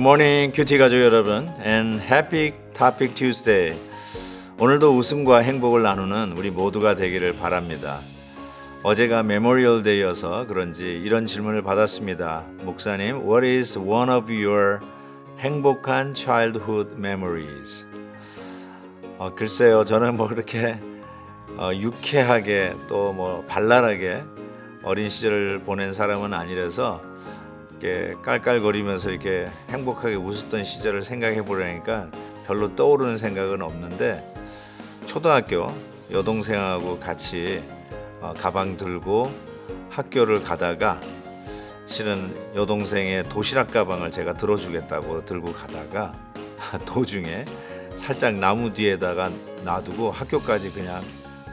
Good morning, 큐티 가족 여러분, and happy Topic Tuesday. 오늘도 웃음과 행복을 나누는 우리 모두가 되기를 바랍니다. 어제가 메모리얼 데이여서 그런지 이런 질문을 받았습니다. 목사님, what is one of your 행복한 childhood memories? 글쎄요, 저는 뭐 그렇게 유쾌하게 또 뭐 발랄하게 어린 시절을 보낸 사람은 아니라서 이렇게 깔깔거리면서 이렇게 행복하게 웃었던 시절을 생각해 보려니까 별로 떠오르는 생각은 없는데, 초등학교 여동생하고 같이 가방 들고 학교를 가다가 실은 여동생의 도시락 가방을 제가 들어주겠다고 들고 가다가 도중에 살짝 나무 뒤에다가 놔두고 학교까지 그냥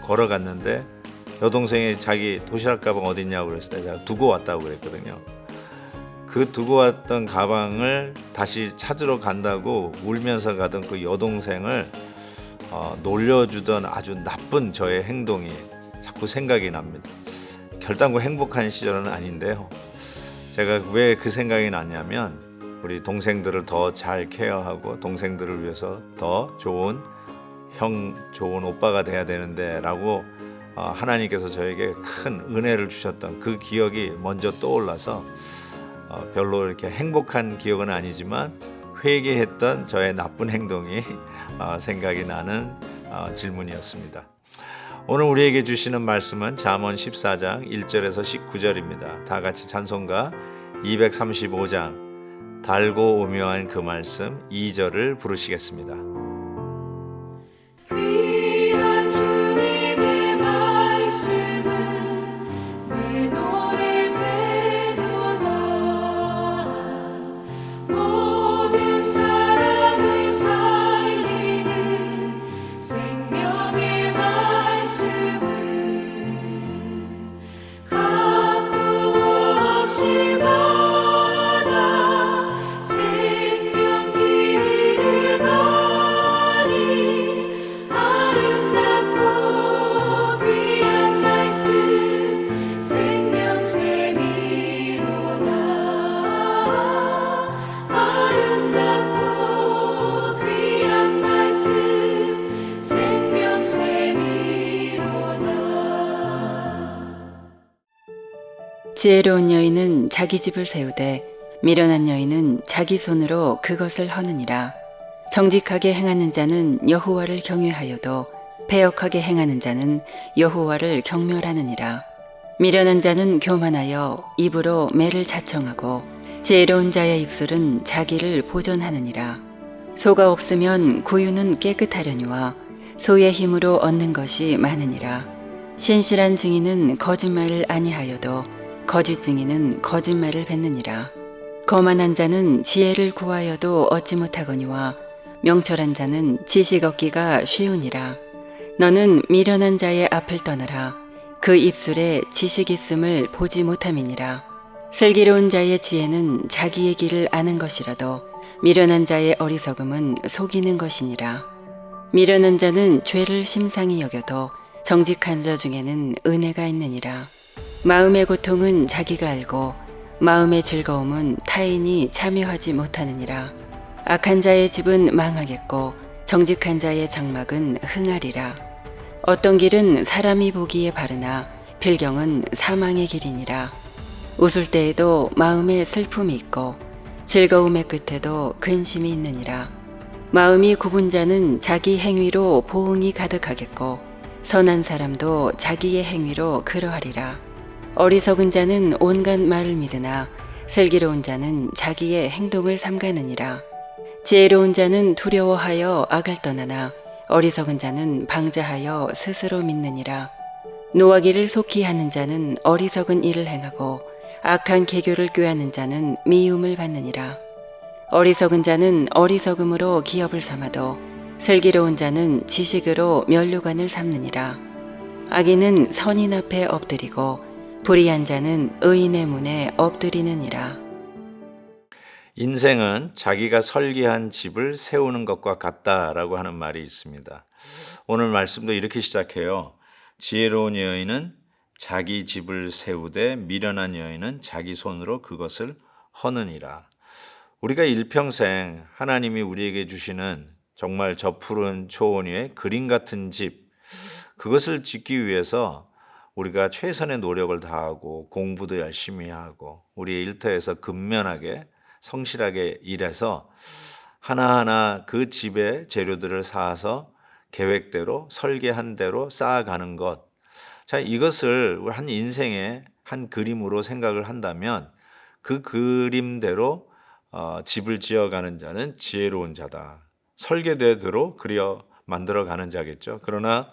걸어갔는데, 여동생이 자기 도시락 가방 어디 있냐고 그랬을 때 제가 두고 왔다고 그랬거든요. 그 두고 왔던 가방을 다시 찾으러 간다고 울면서 가던 그 여동생을 놀려주던 아주 나쁜 저의 행동이 자꾸 생각이 납니다. 결단코 행복한 시절은 아닌데요. 제가 왜 그 생각이 났냐면, 우리 동생들을 더 잘 케어하고 동생들을 위해서 더 좋은 형, 좋은 오빠가 돼야 되는데 라고 하나님께서 저에게 큰 은혜를 주셨던 그 기억이 먼저 떠올라서 별로 이렇게 행복한 기억은 아니지만 회개했던 저의 나쁜 행동이 생각이 나는 질문이었습니다. 오늘 우리에게 주시는 말씀은 잠언 14장 1절에서 19절입니다. 다 같이 찬송가 235장 달고 오묘한 그 말씀 2절을 부르시겠습니다. 지혜로운 여인은 자기 집을 세우되 미련한 여인은 자기 손으로 그것을 허느니라. 정직하게 행하는 자는 여호와를 경외하여도 패역하게 행하는 자는 여호와를 경멸하느니라. 미련한 자는 교만하여 입으로 매를 자청하고 지혜로운 자의 입술은 자기를 보존하느니라. 소가 없으면 구유는 깨끗하려니와 소의 힘으로 얻는 것이 많으니라. 신실한 증인은 거짓말을 아니하여도 거짓 증인은 거짓말을 뱉느니라. 거만한 자는 지혜를 구하여도 얻지 못하거니와 명철한 자는 지식 얻기가 쉬우니라. 너는 미련한 자의 앞을 떠나라. 그 입술에 지식 있음을 보지 못함이니라. 슬기로운 자의 지혜는 자기의 길을 아는 것이라도 미련한 자의 어리석음은 속이는 것이니라. 미련한 자는 죄를 심상히 여겨도 정직한 자 중에는 은혜가 있느니라. 마음의 고통은 자기가 알고 마음의 즐거움은 타인이 참여하지 못하느니라. 악한 자의 집은 망하겠고 정직한 자의 장막은 흥하리라. 어떤 길은 사람이 보기에 바르나 필경은 사망의 길이니라. 웃을 때에도 마음에 슬픔이 있고 즐거움의 끝에도 근심이 있느니라. 마음이 굽은 자는 자기 행위로 보응이 가득하겠고 선한 사람도 자기의 행위로 그러하리라. 어리석은 자는 온갖 말을 믿으나 슬기로운 자는 자기의 행동을 삼가느니라. 지혜로운 자는 두려워하여 악을 떠나나 어리석은 자는 방자하여 스스로 믿느니라. 노하기를 속히 하는 자는 어리석은 일을 행하고 악한 계교를 꾀하는 자는 미움을 받느니라. 어리석은 자는 어리석음으로 기업을 삼아도 슬기로운 자는 지식으로 면류관을 삼느니라. 악인은 선인 앞에 엎드리고 불의한 자는 의인의 문에 엎드리느니라. 인생은 자기가 설계한 집을 세우는 것과 같다라고 하는 말이 있습니다. 오늘 말씀도 이렇게 시작해요. 지혜로운 여인은 자기 집을 세우되 미련한 여인은 자기 손으로 그것을 허느니라. 우리가 일평생 하나님이 우리에게 주시는 정말 저 푸른 초원 위에 그림 같은 집, 그것을 짓기 위해서 우리가 최선의 노력을 다하고 공부도 열심히 하고 우리의 일터에서 근면하게 성실하게 일해서 하나하나 그 집의 재료들을 사서 계획대로 설계한 대로 쌓아가는 것. 자, 이것을 한 인생의 한 그림으로 생각을 한다면 그 그림대로 집을 지어가는 자는 지혜로운 자다. 설계대로 그려 만들어가는 자겠죠. 그러나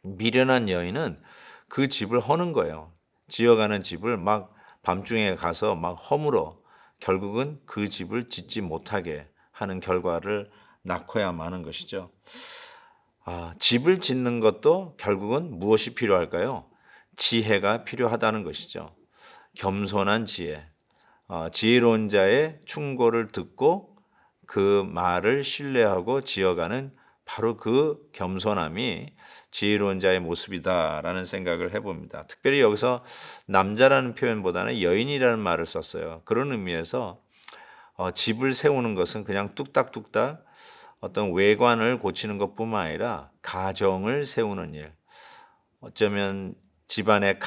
미련한 여인은 그 집을 허는 거예요. 지어가는 집을 막 밤중에 가서 막 허물어 결국은 그 집을 짓지 못하게 하는 결과를 낳고야 마는 것이죠. 집을 짓는 것도 결국은 무엇이 필요할까요? 지혜가 필요하다는 것이죠. 겸손한 지혜, 지혜로운 자의 충고를 듣고 그 말을 신뢰하고 지어가는 바로 그 겸손함이 지혜로운 자의 모습이다라는 생각을 해봅니다. 특별히 여기서 남자라는 표현보다는 여인이라는 말을 썼어요. 그런 의미에서 집을 세우는 것은 그냥 뚝딱뚝딱 어떤 외관을 고치는 것뿐만 아니라 가정을 세우는 일, 어쩌면 집안의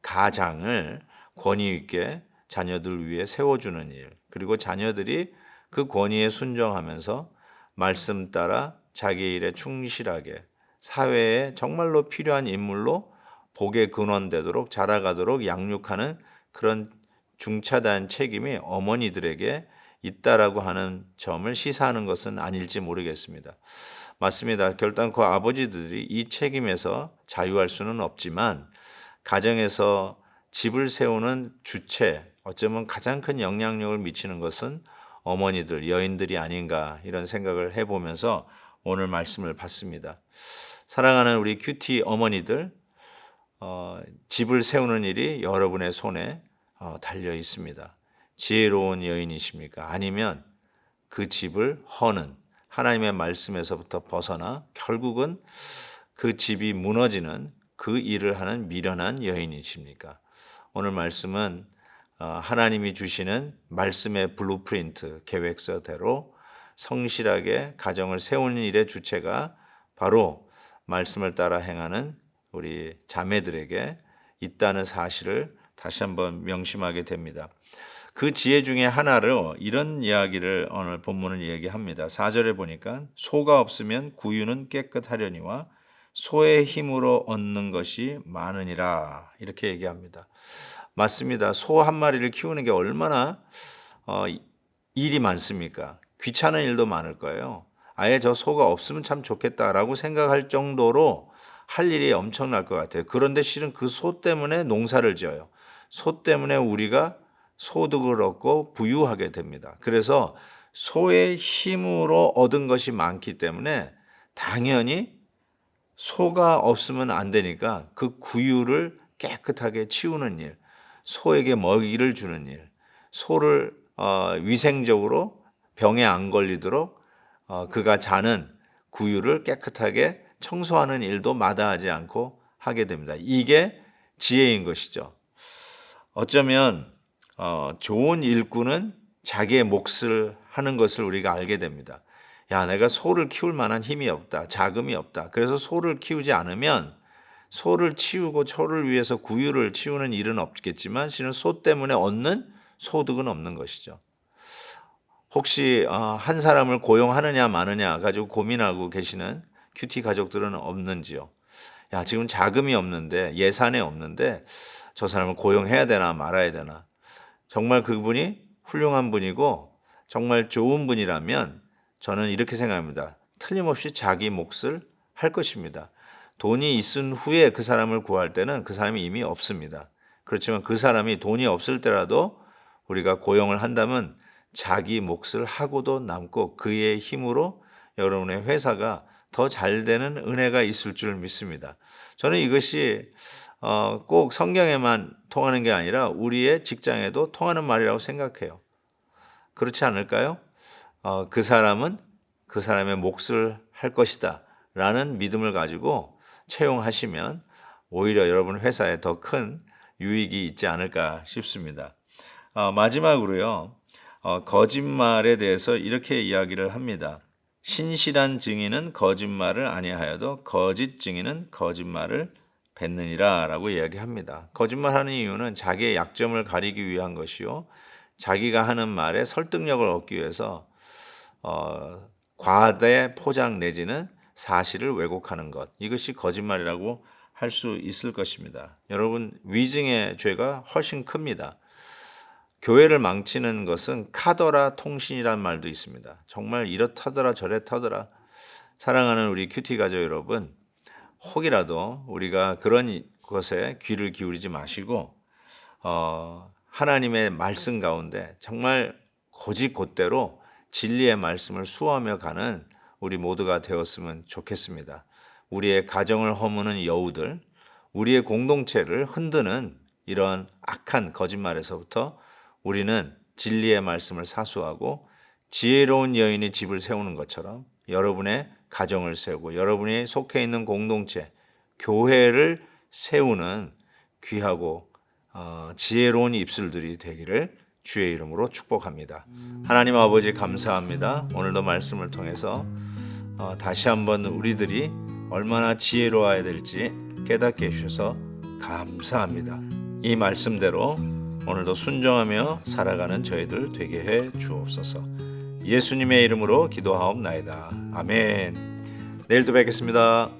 가장을 권위 있게 자녀들 위해 세워주는 일, 그리고 자녀들이 그 권위에 순종하면서 말씀 따라 자기 일에 충실하게 사회에 정말로 필요한 인물로 복의 근원되도록 자라가도록 양육하는 그런 중차대한 책임이 어머니들에게 있다라고 하는 점을 시사하는 것은 아닐지 모르겠습니다. 맞습니다. 결단코 아버지들이 이 책임에서 자유할 수는 없지만 가정에서 집을 세우는 주체, 어쩌면 가장 큰 영향력을 미치는 것은 어머니들, 여인들이 아닌가 이런 생각을 해보면서 오늘 말씀을 받습니다. 사랑하는 우리 큐티 어머니들, 집을 세우는 일이 여러분의 손에 달려 있습니다. 지혜로운 여인이십니까? 아니면 그 집을 허는 하나님의 말씀에서부터 벗어나 결국은 그 집이 무너지는 그 일을 하는 미련한 여인이십니까? 오늘 말씀은 하나님이 주시는 말씀의 블루프린트, 계획서대로 성실하게 가정을 세우는 일의 주체가 바로 말씀을 따라 행하는 우리 자매들에게 있다는 사실을 다시 한번 명심하게 됩니다. 그 지혜 중에 하나로 이런 이야기를 오늘 본문을 얘기합니다. 4절에 보니까 소가 없으면 구유는 깨끗하려니와 소의 힘으로 얻는 것이 많으니라 이렇게 얘기합니다. 맞습니다. 소 한 마리를 키우는 게 얼마나 일이 많습니까? 귀찮은 일도 많을 거예요. 아예 저 소가 없으면 참 좋겠다라고 생각할 정도로 할 일이 엄청날 것 같아요. 그런데 실은 그 소 때문에 농사를 지어요. 소 때문에 우리가 소득을 얻고 부유하게 됩니다. 그래서 소의 힘으로 얻은 것이 많기 때문에 당연히 소가 없으면 안 되니까 그 구유를 깨끗하게 치우는 일, 소에게 먹이를 주는 일, 소를 위생적으로 병에 안 걸리도록 그가 자는 구유를 깨끗하게 청소하는 일도 마다하지 않고 하게 됩니다. 이게 지혜인 것이죠. 어쩌면 좋은 일꾼은 자기의 몫을 하는 것을 우리가 알게 됩니다. 야, 내가 소를 키울 만한 힘이 없다. 자금이 없다. 그래서 소를 키우지 않으면 소를 치우고 소를 위해서 구유를 치우는 일은 없겠지만 실은 소 때문에 얻는 소득은 없는 것이죠. 혹시 한 사람을 고용하느냐 마느냐 가지고 고민하고 계시는 큐티 가족들은 없는지요? 야, 지금 자금이 없는데 예산이 없는데 저 사람을 고용해야 되나 말아야 되나? 정말 그분이 훌륭한 분이고 정말 좋은 분이라면 저는 이렇게 생각합니다. 틀림없이 자기 몫을 할 것입니다. 돈이 있은 후에 그 사람을 구할 때는 그 사람이 이미 없습니다. 그렇지만 그 사람이 돈이 없을 때라도 우리가 고용을 한다면 자기 몫을 하고도 남고 그의 힘으로 여러분의 회사가 더 잘 되는 은혜가 있을 줄 믿습니다. 저는 이것이 꼭 성경에만 통하는 게 아니라 우리의 직장에도 통하는 말이라고 생각해요. 그렇지 않을까요? 그 사람은 그 사람의 몫을 할 것이다 라는 믿음을 가지고 채용하시면 오히려 여러분 회사에 더 큰 유익이 있지 않을까 싶습니다. 마지막으로요. 거짓말에 대해서 이렇게 이야기를 합니다. 신실한 증인은 거짓말을 아니하여도 거짓 증인은 거짓말을 뱉느니라 라고 이야기합니다. 거짓말하는 이유는 자기의 약점을 가리기 위한 것이요, 자기가 하는 말에 설득력을 얻기 위해서 과대 포장 내지는 사실을 왜곡하는 것, 이것이 거짓말이라고 할 수 있을 것입니다. 여러분, 위증의 죄가 훨씬 큽니다. 교회를 망치는 것은 카더라 통신이라는 말도 있습니다. 정말 이렇다더라 저렇다더라. 사랑하는 우리 큐티 가족 여러분, 혹이라도 우리가 그런 것에 귀를 기울이지 마시고 하나님의 말씀 가운데 정말 곧이곧대로 진리의 말씀을 수호하며 가는 우리 모두가 되었으면 좋겠습니다. 우리의 가정을 허무는 여우들, 우리의 공동체를 흔드는 이러한 악한 거짓말에서부터 우리는 진리의 말씀을 사수하고 지혜로운 여인이 집을 세우는 것처럼 여러분의 가정을 세우고 여러분이 속해 있는 공동체, 교회를 세우는 귀하고 지혜로운 입술들이 되기를 주의 이름으로 축복합니다. 하나님 아버지 감사합니다. 오늘도 말씀을 통해서 다시 한번 우리들이 얼마나 지혜로워야 될지 깨닫게 해주셔서 감사합니다. 이 말씀대로 오늘도 순종하며 살아가는 저희들 되게 해 주옵소서. 예수님의 이름으로 기도하옵나이다. 아멘. 내일도 뵙겠습니다.